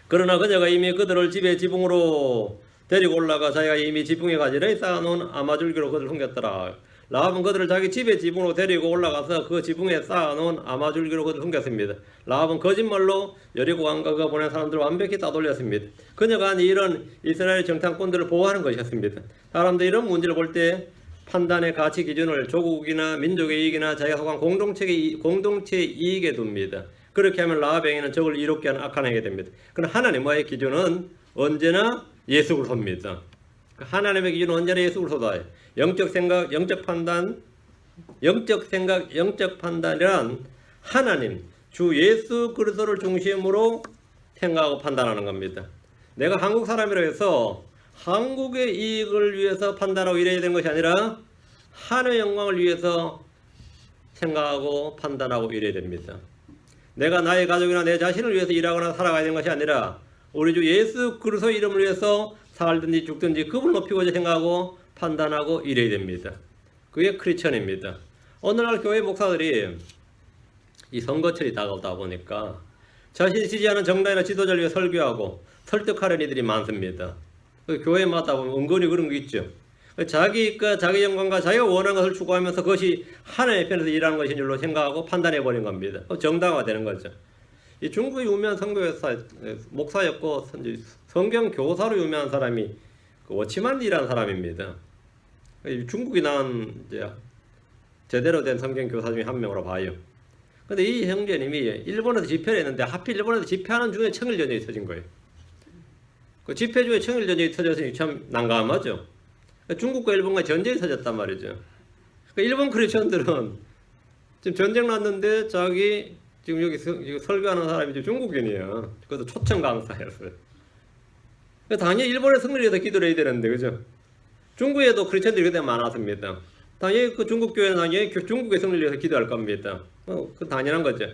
그러나 그녀가 이미 그들을 집의 지붕으로 데리고 올라가 자기가 이미 지붕에 가지런히 쌓아놓은 아마줄기로 그들을 숨겼더라. 라합은 그들을 자기 집의 지붕으로 데리고 올라가서 그 지붕에 쌓아놓은 아마줄기로 그들을 숨겼습니다. 라합은 거짓말로 여리고 왕과 그가 보낸 사람들을 완벽히 따돌렸습니다. 그녀가 한 일은 이스라엘 정탐꾼들을 보호하는 것이었습니다. 사람들이 이런 문제를 볼 때 판단의 가치 기준을 조국이나 민족의 이익이나 자기가 속한 공동체의 이익에 둡니다. 그렇게 하면 라합 행위는 적을 이롭게 하는 악한 행위가 됩니다. 그러나 하나님과의 기준은 언제나 예수 그리스도입니다. 하나님의 기준은 언제나 예수 그리스도다. 영적 생각, 영적 판단, 영적 판단이란 하나님, 주 예수 그리스도를 중심으로 생각하고 판단하는 겁니다. 내가 한국 사람이라 해서 한국의 이익을 위해서 판단하고 이래야 되는 것이 아니라 하나님의 영광을 위해서 생각하고 판단하고 이래야 됩니다. 내가 나의 가족이나 내 자신을 위해서 일하거나 살아가야 되는 것이 아니라 우리 주 예수 그리스도 이름을 위해서 살든지 죽든지 그분을 높이고자 생각하고 판단하고 이래야 됩니다. 그게 크리스천입니다. 오늘날 교회 목사들이 이 선거철이 다가오다 보니까 자신이 지지하는 정당이나 지도자를 위해 설교하고 설득하려는 이들이 많습니다. 교회마다 보면 은근히 그런 게 있죠. 자기가 자기 영광과 자기가 원하는 것을 추구하면서 그것이 하나님의 편에서 일하는 것인 줄로 생각하고 판단해버린 겁니다. 정당화되는 거죠. 이 중국의 유명한 선교사 목사였고 성경 교사로 유명한 사람이 워치만이라는 사람입니다. 중국이 낳은 제대로 된 성경 교사 중에 한 명으로 봐요. 근데 이 형제님이 일본에서 집회를 했는데 하필 일본에서 집회하는 중에 청일전쟁이 터진 거예요. 그 집회 중에 청일전쟁이 터졌으니 참 난감하죠. 중국과 일본과 전쟁이 터졌단 말이죠. 일본 크리스천들은 지금 전쟁 났는데 지금 여기 설교하는 사람이 중국인이에요. 그것도 초청 강사였어요. 당연히 일본에 승리를 위해서 기도를 해야 되는데, 그죠? 중국에도 크리스천들이 그때 많았습니다. 당연히 그 중국 교회는 당연히 중국의 승리를 위해서 기도할 겁니다. 그 당연한 거죠.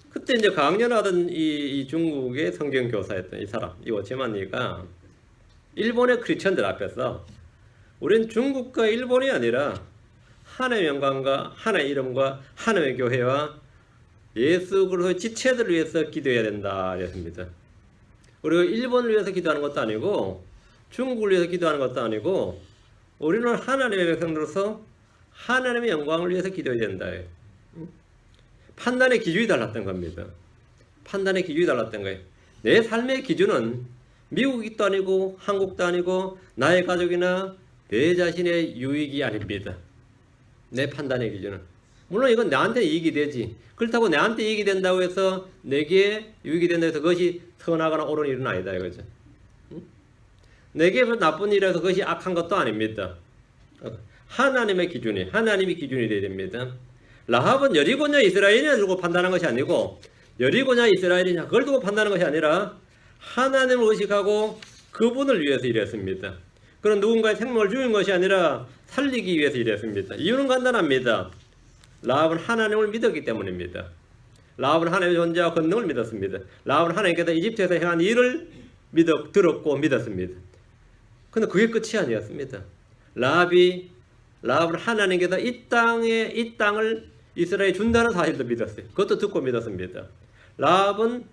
그때 이제 강연하던 이 중국의 성경 교사였던 이 사람, 이 워치만이가 일본의 크리스천들 앞에서 우린 중국과 일본이 아니라 하나님의 영광과 하나님의 이름과 하나님의 교회와 예수 그리스도의 지체들을 위해서 기도해야 된다 했습니다. 우리가 일본을 위해서 기도하는 것도 아니고 중국을 위해서 기도하는 것도 아니고 우리는 하나님의 백성으로서 하나님의 영광을 위해서 기도해야 된다. 판단의 기준이 달랐던 겁니다. 판단의 기준이 달랐던 거예요. 내 삶의 기준은 미국도 아니고 한국도 아니고 나의 가족이나 내 자신의 유익이 아닙니다. 내 판단의 기준은. 물론 이건 나한테 이익이 되지. 그렇다고 나한테 이익이 된다고 해서 내게 유익이 된다고 해서 그것이 선하거나 옳은 일은 아니다 이거죠. 내게 나쁜 일이라서 그것이 악한 것도 아닙니다. 하나님이 기준이 되어야 됩니다. 라합은 여리고냐 이스라엘이냐 두고 판단한 것이 아니고 여리고냐 이스라엘이냐 그걸 두고 판단한 것이 아니라 하나님을 의식하고 그분을 위해서 일했습니다. 그런 누군가의 생명을 죽인 것이 아니라 살리기 위해서 일했습니다. 이유는 간단합니다. 라합은 하나님을 믿었기 때문입니다. 라합은 하나님의 존재와 권능을 믿었습니다. 라합은 하나님께서 이집트에서 행한 일을 들었고 믿었습니다. 그런데 그게 끝이 아니었습니다. 라합은 하나님께서 이 땅을 이스라엘에 준다는 사실도 믿었어요. 그것도 듣고 믿었습니다. 라합은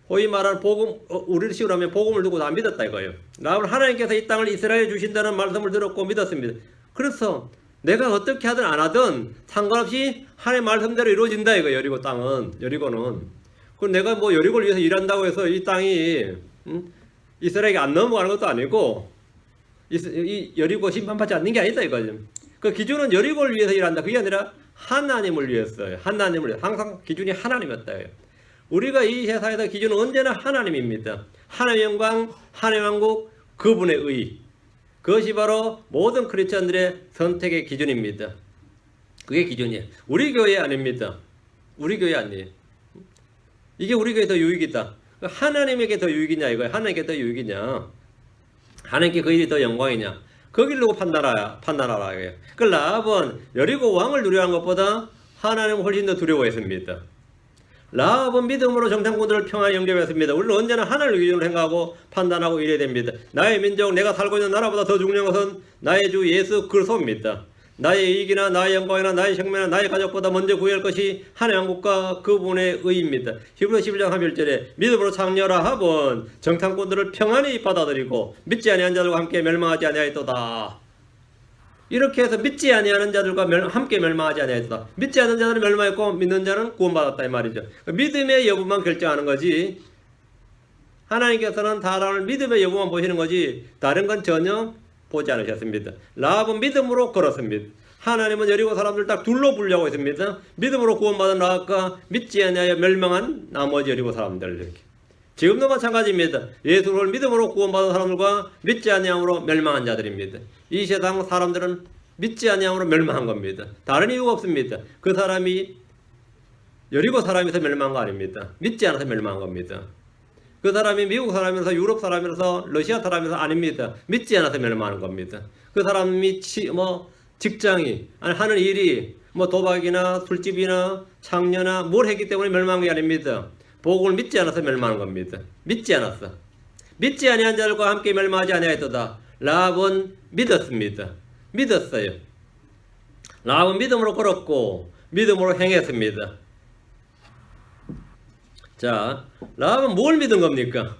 소위 말하는 복음, 우리를 식으로 하면 복음을 두고 다 믿었다 이거예요. 라합은 하나님께서 이 땅을 이스라엘에 주신다는 말씀을 들었고 믿었습니다. 그래서 내가 어떻게 하든 안 하든 상관없이 하나님의 말씀대로 이루어진다 이거. 여리고는 그 내가 뭐 여리고를 위해서 일한다고 해서 이 땅이 이스라엘에게 안 넘어가는 것도 아니고 이 여리고 심판받지 않는 게 아니다 이거죠. 그 기준은 여리고를 위해서 일한다. 그게 아니라 하나님을 위해서요. 하나님을 위해서. 항상 기준이 하나님이었다. 우리가 이 세상에서 기준은 언제나 하나님입니다. 하나님의 영광, 하나님의 왕국, 그분의 의. 그것이 바로 모든 크리스천들의 선택의 기준입니다. 그게 기준이에요. 우리 교회 아닙니다. 우리 교회 아니에요. 이게 우리 교회에 더 유익이다. 하나님에게 더 유익이냐 이거예요. 하나님께 더 유익이냐. 하나님께 그 일이 더 영광이냐. 거기를 두고 판단하라 이거예요. 그 라합은 여리고 왕을 두려워한 것보다 하나님을 훨씬 더 두려워했습니다. 라합은 믿음으로 정탐꾼들을 평안히 영접했습니다. 우리는 언제나 하나님을 기준으로 생각하고 판단하고 이래야 됩니다. 나의 민족, 내가 살고 있는 나라보다 더 중요한 것은 나의 주 예수 그리스도입니다. 나의 이익이나 나의 영광이나 나의 생명이나 나의 가족보다 먼저 구할 것이 하나님의 왕국과 그분의 의입니다. 히브리서 11장 11절에 믿음으로 창녀 라합은 정탐꾼들을 평안히 받아들이고 믿지 아니한 자들과 함께 멸망하지 아니하였도다. 이렇게 해서 믿지 아니하는 자들과 함께 멸망하지 아니하였다. 믿지 않는 자들은 멸망했고 믿는 자는 구원받았다 이 말이죠. 믿음의 여부만 결정하는 거지. 하나님께서는 사람을 믿음의 여부만 보시는 거지 다른 건 전혀 보지 않으셨습니다. 라합은 믿음으로 걸었습니다. 하나님은 여리고 사람들 딱 둘로 분류하고 있습니다. 믿음으로 구원받은 라합과 믿지 아니하여 멸망한 나머지 여리고 사람들 이렇게. 지금도 마찬가지입니다. 예수를 믿음으로 구원받은 사람들과 믿지 아니함으로 멸망한 자들입니다. 이 세상 사람들은 믿지 아니함으로 멸망한 겁니다. 다른 이유가 없습니다. 그 사람이 여리고 사람이서 멸망한 거 아닙니다. 믿지 않아서 멸망한 겁니다. 그 사람이 미국 사람이라서 유럽 사람이라서 러시아 사람이라서 아닙니다. 믿지 않아서 멸망하는 겁니다. 그 사람이 직장이 아니 하는 일이 도박이나 술집이나 창녀나 뭘 했기 때문에 멸망한 게 아닙니다. 복음을 믿지 않아서 멸망한 겁니다. 믿지 않았어. 믿지 아니한 자들과 함께 멸망하지 아니하였도다. 라합은 믿었습니다. 믿었어요. 라합은 믿음으로 걸었고 믿음으로 행했습니다. 자, 라합은 뭘 믿은 겁니까?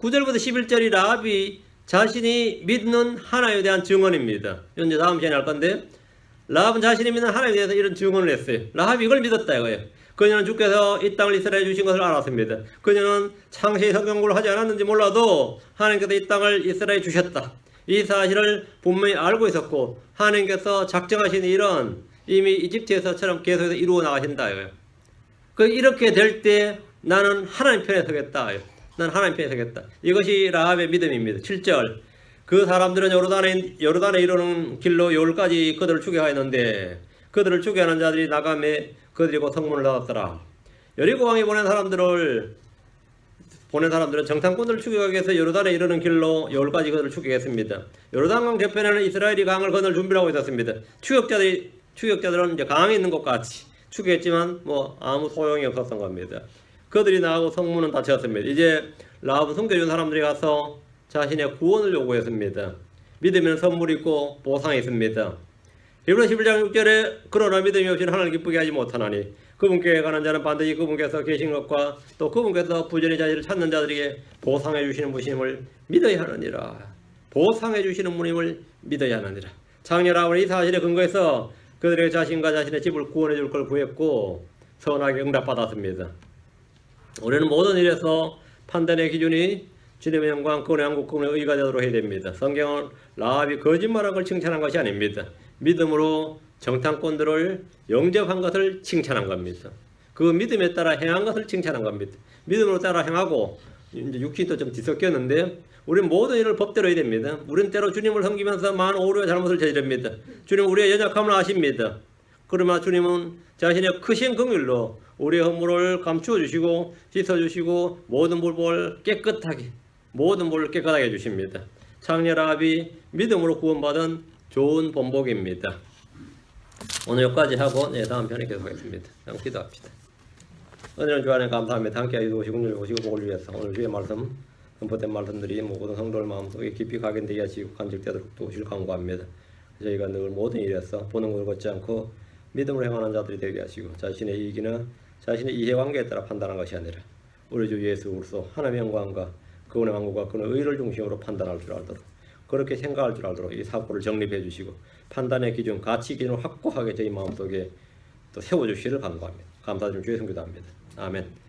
9절부터 11절이 라합이 자신이 믿는 하나님에 대한 증언입니다. 이제 다음 시간에 할 건데 라합은 자신이 믿는 하나님에 대해서 이런 증언을 했어요. 라합이 이걸 믿었다 이거예요. 그녀는 주께서 이 땅을 이스라엘에 주신 것을 알았습니다. 그녀는 창세기 성경공부를 하지 않았는지 몰라도 하나님께서 이 땅을 이스라엘에 주셨다. 이 사실을 분명히 알고 있었고 하나님께서 작정하신 일은 이미 이집트에서처럼 계속해서 이루어 나가신다. 이렇게 될 때 나는 하나님 편에 서겠다. 나는 하나님 편에 서겠다. 이것이 라합의 믿음입니다. 7절 그 사람들은 요르단에 이르는 길로 요울까지 그들을 추격하였는데 그들을 추격하는 자들이 나가매 그들이고 성문을 닫았더라. 여리고 왕이 보낸 사람들은 정탐꾼들을 추격하기 위해서 요르단에 이르는 길로 요울까지 그들을 추격했습니다. 요르단강 저편에는 이스라엘이 강을 건널 준비를 하고 있었습니다. 추격자들은 이제 강에 있는 것 같이 추격했지만 아무 소용이 없었던 겁니다. 그들이 나가고 성문은 닫혔습니다. 이제 라합은 숨겨준 사람들이 가서 자신의 구원을 요구했습니다. 믿으면 선물이 있고 보상이 있습니다. 히브리서 11장 6절에 그러나 믿음이 없이는 하나님을 기쁘게 하지 못하나니 그분께 가는 자는 반드시 그분께서 계신 것과 또 그분께서 부전히 자신을 찾는 자들에게 보상해 주시는 분임을 믿어야 하느니라. 보상해 주시는 분임을 믿어야 하느니라. 창녀 라합은 이 사실에 근거해서 그들에게 자신과 자신의 집을 구원해 줄 걸 구했고 선하게 응답받았습니다. 우리는 모든 일에서 판단의 기준이 주님의 영광, 그분의 왕국, 그분의 의가 되도록 해야 됩니다. 성경은 라합이 거짓말한 걸 칭찬한 것이 아닙니다. 믿음으로 정탐꾼들을 영접한 것을 칭찬한 겁니다. 그 믿음에 따라 행한 것을 칭찬한 겁니다. 믿음으로 따라 행하고 이제 육신도 좀 뒤섞였는데 우리는 모든 일을 법대로 해야 됩니다. 우리는 때로 주님을 섬기면서 많은 오류와 잘못을 저지릅니다. 주님은 우리의 연약함을 아십니다. 그러나 주님은 자신의 크신 긍휼로 우리의 허물을 감추어 주시고 씻어 주시고 모든 불법을 깨끗하게 해주십니다. 창녀 라합이 믿음으로 구원받은 좋은 본보기입니다. 오늘 여기까지 하고 다음 편에 계속하겠습니다. 기도합시다. 은혜는 주 안에 감사합니다. 함께 해주시고 오늘 오시고 복을 위해서 오늘 주의 말씀 선포된 말씀들이 모든 성도들 마음속에 깊이 각인되게 하시고 간직되도록 도우실 간구합니다. 저희가 늘 모든 일에서 보는 걸 걷지 않고 믿음으로 행하는 자들이 되게 하시고 자신의 이익이나 자신의 이해관계에 따라 판단한 것이 아니라 우리 주 예수 그리스도 하나님의 영광과 그분의 왕국과 그분의 의를 중심으로 판단할 줄 알도록, 그렇게 생각할 줄 알도록 이 사고를 정립해 주시고 판단의 기준, 가치 기준을 확고하게 저희 마음속에 또 세워주시기를 간구합니다. 감사드리며 주의 성기도합니다. 아멘.